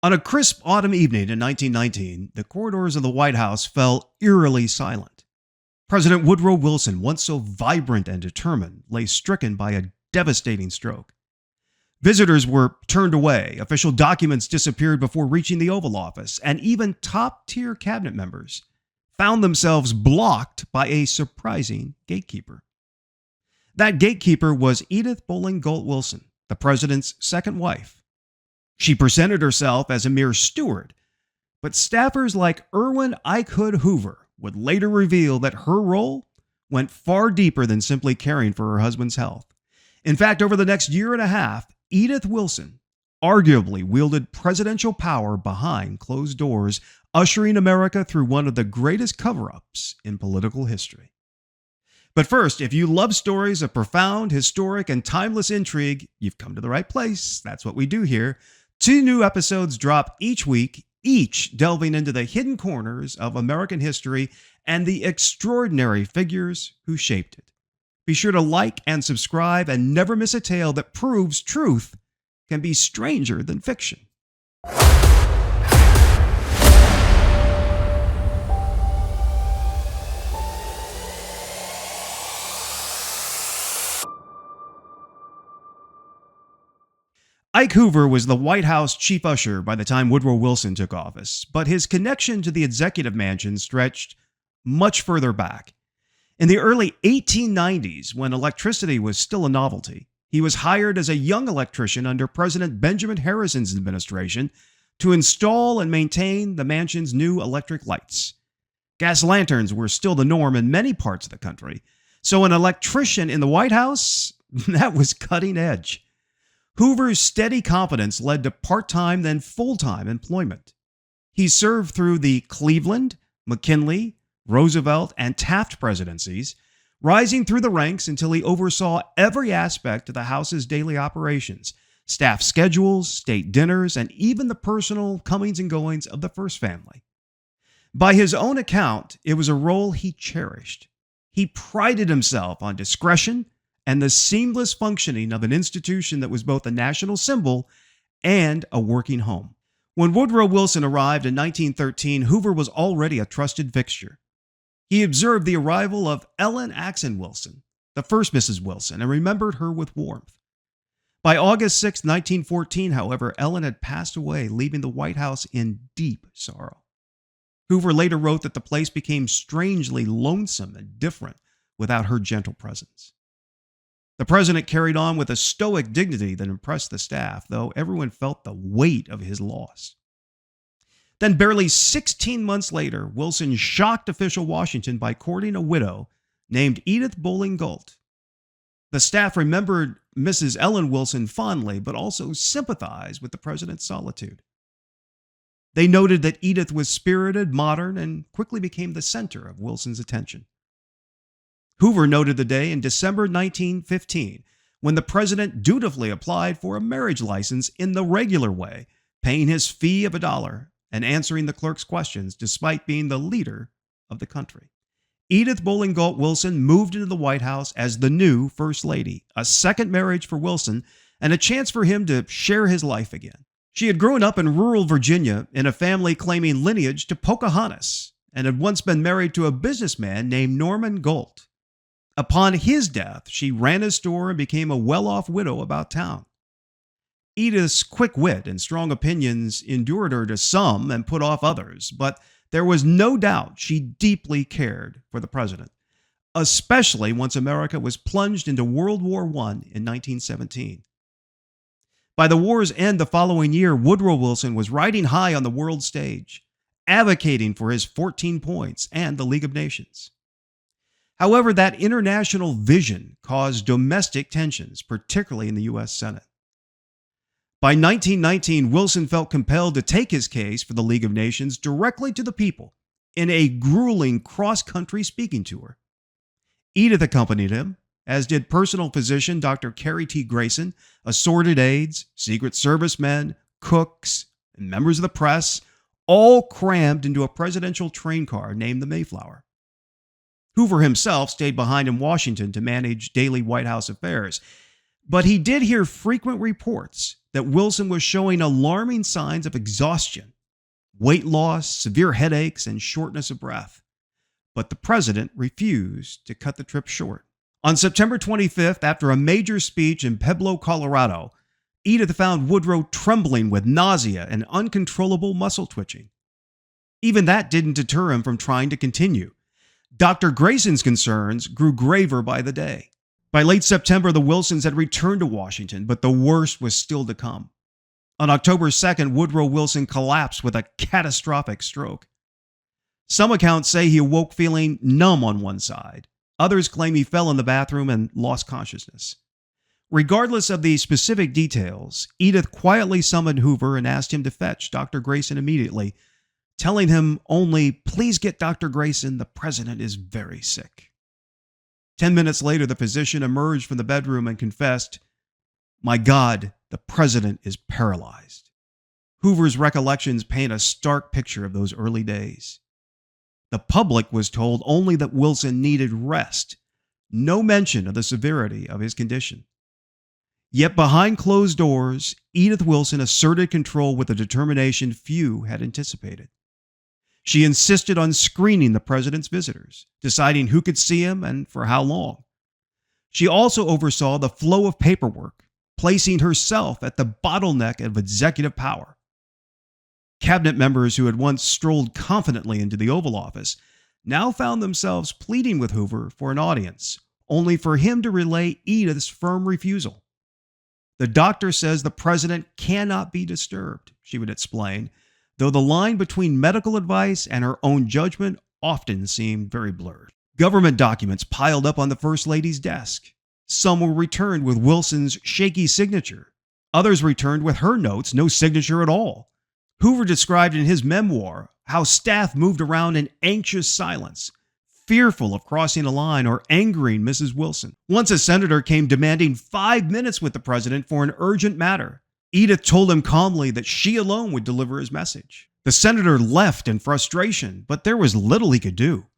On a crisp autumn evening in 1919, the corridors of the White House fell eerily silent. President Woodrow Wilson, once so vibrant and determined, lay stricken by a devastating stroke. Visitors were turned away, official documents disappeared before reaching the Oval Office, and even top-tier cabinet members found themselves blocked by a surprising gatekeeper. That gatekeeper was Edith Bowling Galt Wilson, the president's second wife. She presented herself as a mere steward, but staffers like Erwin Ike Hood Hoover would later reveal that her role went far deeper than simply caring for her husband's health. In fact, over the next year and a half, Edith Wilson arguably wielded presidential power behind closed doors, ushering America through one of the greatest cover-ups in political history. But first, if you love stories of profound, historic, and timeless intrigue, you've come to the right place. That's what we do here. 2 new episodes drop each week, each delving into the hidden corners of American history and the extraordinary figures who shaped it. Be sure to like and subscribe and never miss a tale that proves truth can be stranger than fiction. Ike Hoover was the White House chief usher by the time Woodrow Wilson took office, but his connection to the executive mansion stretched much further back. In the early 1890s, when electricity was still a novelty, he was hired as a young electrician under President Benjamin Harrison's administration to install and maintain the mansion's new electric lights. Gas lanterns were still the norm in many parts of the country, so an electrician in the White House, that was cutting edge. Hoover's steady competence led to part-time then full-time employment. He served through the Cleveland, McKinley, Roosevelt, and Taft presidencies, rising through the ranks until he oversaw every aspect of the House's daily operations, staff schedules, state dinners, and even the personal comings and goings of the first family. By his own account, it was a role he cherished. He prided himself on discretion and the seamless functioning of an institution that was both a national symbol and a working home. When Woodrow Wilson arrived in 1913, Hoover was already a trusted fixture. He observed the arrival of Ellen Axon Wilson, the first Mrs. Wilson, and remembered her with warmth. By August 6, 1914, however, Ellen had passed away, leaving the White House in deep sorrow. Hoover later wrote that the place became strangely lonesome and different without her gentle presence. The president carried on with a stoic dignity that impressed the staff, though everyone felt the weight of his loss. Then barely 16 months later, Wilson shocked official Washington by courting a widow named Edith Bowling Galt. The staff remembered Mrs. Ellen Wilson fondly, but also sympathized with the president's solitude. They noted that Edith was spirited, modern, and quickly became the center of Wilson's attention. Hoover noted the day in December 1915 when the president dutifully applied for a marriage license in the regular way, paying his fee of $1 and answering the clerk's questions despite being the leader of the country. Edith Bowling Galt Wilson moved into the White House as the new First Lady, a second marriage for Wilson and a chance for him to share his life again. She had grown up in rural Virginia in a family claiming lineage to Pocahontas and had once been married to a businessman named Norman Galt. Upon his death, she ran his store and became a well-off widow about town. Edith's quick wit and strong opinions endured her to some and put off others, but there was no doubt she deeply cared for the president, especially once America was plunged into World War I in 1917. By the war's end the following year, Woodrow Wilson was riding high on the world stage, advocating for his 14 points and the League of Nations. However, that international vision caused domestic tensions, particularly in the U.S. Senate. By 1919, Wilson felt compelled to take his case for the League of Nations directly to the people in a grueling cross-country speaking tour. Edith accompanied him, as did personal physician Dr. Carrie T. Grayson, assorted aides, Secret Service men, cooks, and members of the press, all crammed into a presidential train car named the Mayflower. Hoover himself stayed behind in Washington to manage daily White House affairs. But he did hear frequent reports that Wilson was showing alarming signs of exhaustion, weight loss, severe headaches, and shortness of breath. But the president refused to cut the trip short. On September 25th, after a major speech in Pueblo, Colorado, Edith found Woodrow trembling with nausea and uncontrollable muscle twitching. Even that didn't deter him from trying to continue. Dr. Grayson's concerns grew graver by the day. By late September, the Wilsons had returned to Washington, but the worst was still to come. On October 2nd, Woodrow Wilson collapsed with a catastrophic stroke. Some accounts say he awoke feeling numb on one side. Others claim he fell in the bathroom and lost consciousness. Regardless of the specific details, Edith quietly summoned Hoover and asked him to fetch Dr. Grayson immediately, telling him only, "Please get Dr. Grayson, the president is very sick." 10 minutes later, the physician emerged from the bedroom and confessed, "My God, the president is paralyzed." Hoover's recollections paint a stark picture of those early days. The public was told only that Wilson needed rest, no mention of the severity of his condition. Yet behind closed doors, Edith Wilson asserted control with a determination few had anticipated. She insisted on screening the president's visitors, deciding who could see him and for how long. She also oversaw the flow of paperwork, placing herself at the bottleneck of executive power. Cabinet members who had once strolled confidently into the Oval Office now found themselves pleading with Hoover for an audience, only for him to relay Edith's firm refusal. "The doctor says the president cannot be disturbed," she would explain, though the line between medical advice and her own judgment often seemed very blurred. Government documents piled up on the First Lady's desk. Some were returned with Wilson's shaky signature. Others returned with her notes, no signature at all. Hoover described in his memoir how staff moved around in anxious silence, fearful of crossing a line or angering Mrs. Wilson. Once a senator came demanding 5 minutes with the president for an urgent matter. Edith told him calmly that she alone would deliver his message. The senator left in frustration, but there was little he could do.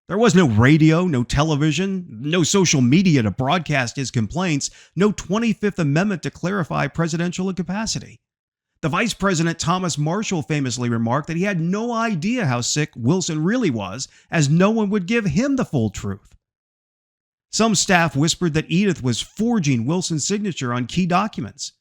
There was no radio, no television, no social media to broadcast his complaints, no 25th Amendment to clarify presidential incapacity. The Vice President Thomas Marshall famously remarked that he had no idea how sick Wilson really was, as no one would give him the full truth. Some staff whispered that Edith was forging Wilson's signature on key documents.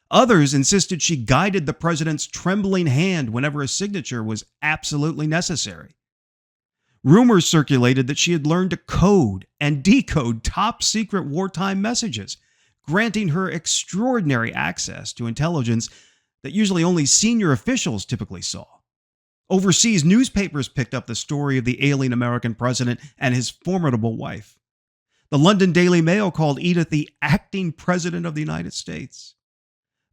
Others insisted she guided the president's trembling hand whenever a signature was absolutely necessary. Rumors circulated that she had learned to code and decode top-secret wartime messages, granting her extraordinary access to intelligence that usually only senior officials typically saw. Overseas newspapers picked up the story of the ailing American president and his formidable wife. The London Daily Mail called Edith the acting president of the United States.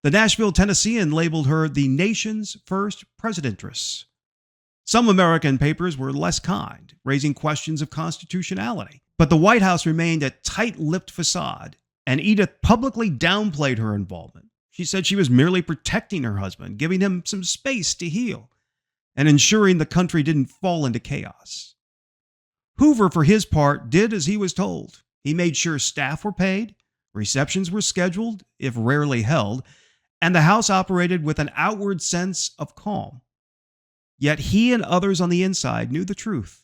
The Nashville Tennessean labeled her the nation's first presidentress. Some American papers were less kind, raising questions of constitutionality. But the White House remained a tight-lipped facade, and Edith publicly downplayed her involvement. She said she was merely protecting her husband, giving him some space to heal, and ensuring the country didn't fall into chaos. Hoover, for his part, did as he was told. He made sure staff were paid, receptions were scheduled, if rarely held, and the House operated with an outward sense of calm. Yet he and others on the inside knew the truth.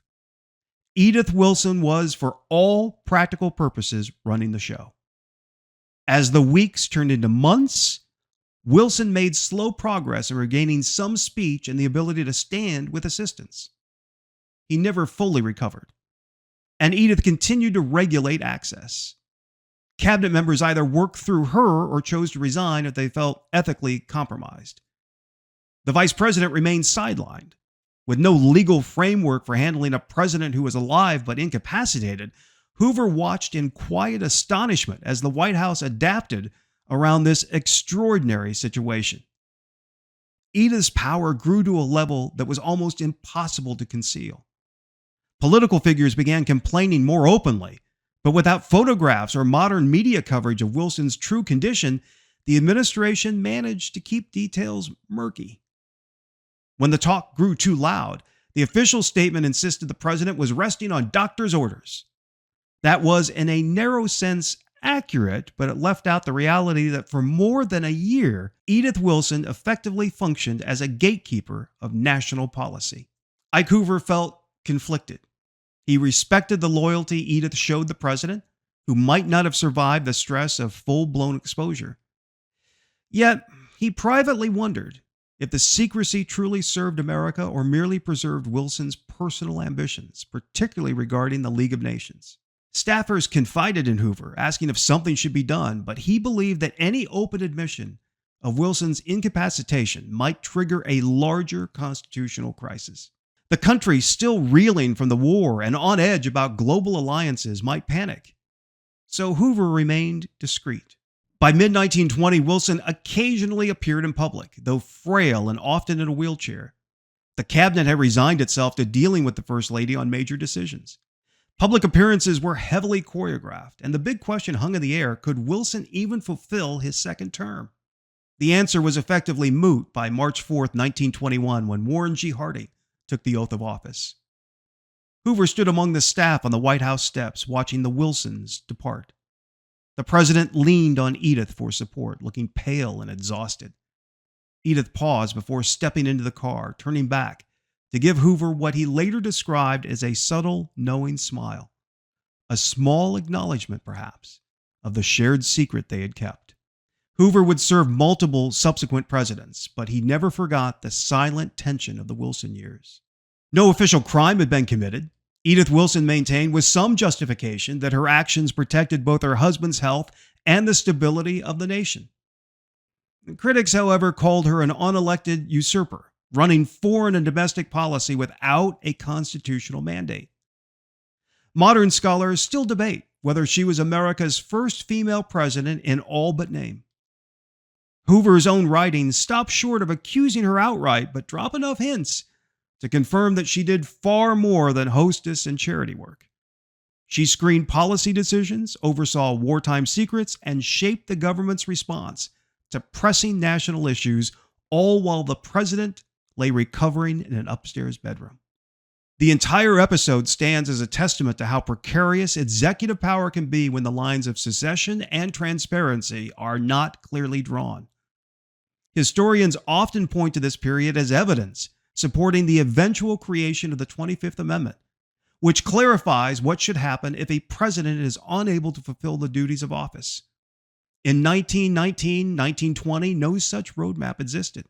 Edith Wilson was, for all practical purposes, running the show. As the weeks turned into months, Wilson made slow progress in regaining some speech and the ability to stand with assistance. He never fully recovered, and Edith continued to regulate access. Cabinet members either worked through her or chose to resign if they felt ethically compromised. The vice president remained sidelined. With no legal framework for handling a president who was alive but incapacitated, Hoover watched in quiet astonishment as the White House adapted around this extraordinary situation. Edith's power grew to a level that was almost impossible to conceal. Political figures began complaining more openly, but without photographs or modern media coverage of Wilson's true condition, the administration managed to keep details murky. When the talk grew too loud, the official statement insisted the president was resting on doctor's orders. That was, in a narrow sense, accurate, but it left out the reality that for more than a year, Edith Wilson effectively functioned as a gatekeeper of national policy. Ike Hoover felt conflicted. He respected the loyalty Edith showed the president, who might not have survived the stress of full-blown exposure. Yet, he privately wondered if the secrecy truly served America or merely preserved Wilson's personal ambitions, particularly regarding the League of Nations. Staffers confided in Hoover, asking if something should be done, but he believed that any open admission of Wilson's incapacitation might trigger a larger constitutional crisis. The country, still reeling from the war and on edge about global alliances, might panic. So Hoover remained discreet. By mid-1920, Wilson occasionally appeared in public, though frail and often in a wheelchair. The cabinet had resigned itself to dealing with the First Lady on major decisions. Public appearances were heavily choreographed, and the big question hung in the air: could Wilson even fulfill his second term? The answer was effectively moot by March 4, 1921, when Warren G. Harding took the oath of office. Hoover stood among the staff on the White House steps, watching the Wilsons depart. The president leaned on Edith for support, looking pale and exhausted. Edith paused before stepping into the car, turning back to give Hoover what he later described as a subtle, knowing smile. A small acknowledgement, perhaps, of the shared secret they had kept. Hoover would serve multiple subsequent presidents, but he never forgot the silent tension of the Wilson years. No official crime had been committed. Edith Wilson maintained with some justification that her actions protected both her husband's health and the stability of the nation. Critics, however, called her an unelected usurper, running foreign and domestic policy without a constitutional mandate. Modern scholars still debate whether she was America's first female president in all but name. Hoover's own writings stop short of accusing her outright, but drop enough hints to confirm that she did far more than hostess and charity work. She screened policy decisions, oversaw wartime secrets, and shaped the government's response to pressing national issues, all while the president lay recovering in an upstairs bedroom. The entire episode stands as a testament to how precarious executive power can be when the lines of secession and transparency are not clearly drawn. Historians often point to this period as evidence supporting the eventual creation of the 25th Amendment, which clarifies what should happen if a president is unable to fulfill the duties of office. In 1919, 1920, no such roadmap existed.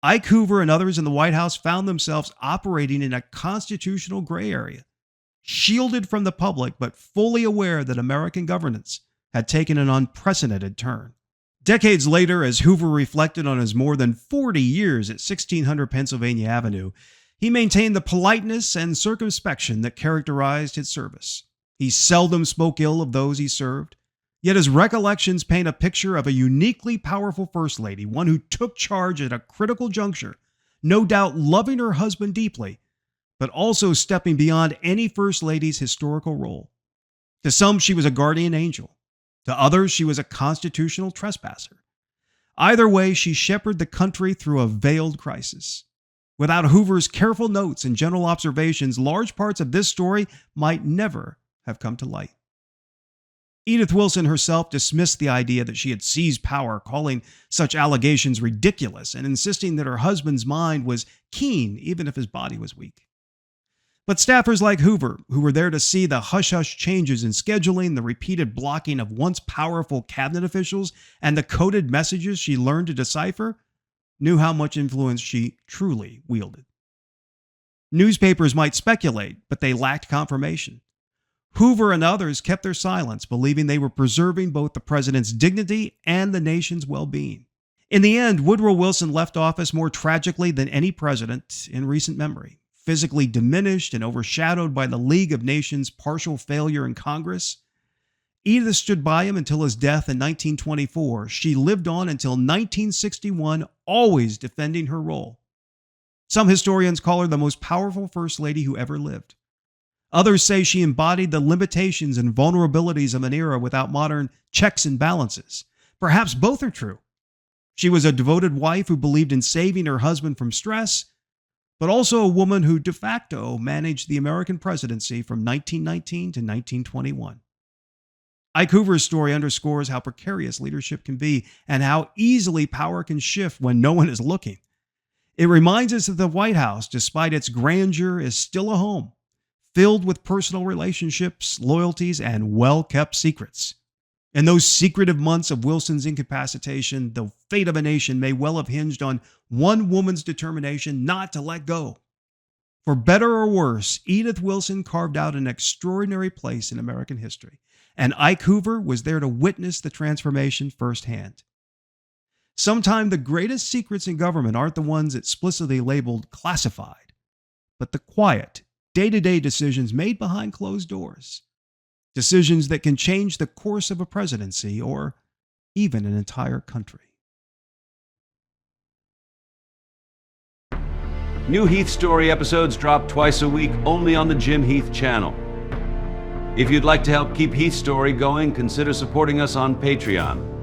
Ike Hoover and others in the White House found themselves operating in a constitutional gray area, shielded from the public but fully aware that American governance had taken an unprecedented turn. Decades later, as Hoover reflected on his more than 40 years at 1600 Pennsylvania Avenue, he maintained the politeness and circumspection that characterized his service. He seldom spoke ill of those he served, yet his recollections paint a picture of a uniquely powerful First Lady, one who took charge at a critical juncture, no doubt loving her husband deeply, but also stepping beyond any First Lady's historical role. To some, she was a guardian angel. To others, she was a constitutional trespasser. Either way, she shepherded the country through a veiled crisis. Without Hoover's careful notes and general observations, large parts of this story might never have come to light. Edith Wilson herself dismissed the idea that she had seized power, calling such allegations ridiculous and insisting that her husband's mind was keen even if his body was weak. But staffers like Hoover, who were there to see the hush-hush changes in scheduling, the repeated blocking of once powerful cabinet officials, and the coded messages she learned to decipher, knew how much influence she truly wielded. Newspapers might speculate, but they lacked confirmation. Hoover and others kept their silence, believing they were preserving both the president's dignity and the nation's well-being. In the end, Woodrow Wilson left office more tragically than any president in recent memory. Physically diminished and overshadowed by the League of Nations' partial failure in Congress, Edith stood by him until his death in 1924. She lived on until 1961, always defending her role. Some historians call her the most powerful First Lady who ever lived. Others say she embodied the limitations and vulnerabilities of an era without modern checks and balances. Perhaps both are true. She was a devoted wife who believed in saving her husband from stress, but also a woman who de facto managed the American presidency from 1919 to 1921. Ike Hoover's story underscores how precarious leadership can be and how easily power can shift when no one is looking. It reminds us that the White House, despite its grandeur, is still a home, filled with personal relationships, loyalties, and well-kept secrets. In those secretive months of Wilson's incapacitation, the fate of a nation may well have hinged on one woman's determination not to let go. For better or worse, Edith Wilson carved out an extraordinary place in American history, and Ike Hoover was there to witness the transformation firsthand. Sometimes the greatest secrets in government aren't the ones explicitly labeled classified, but the quiet, day-to-day decisions made behind closed doors. Decisions that can change the course of a presidency or even an entire country. New Heath Story episodes drop twice a week only on the Jim Heath channel. If you'd like to help keep Heath Story going, consider supporting us on Patreon.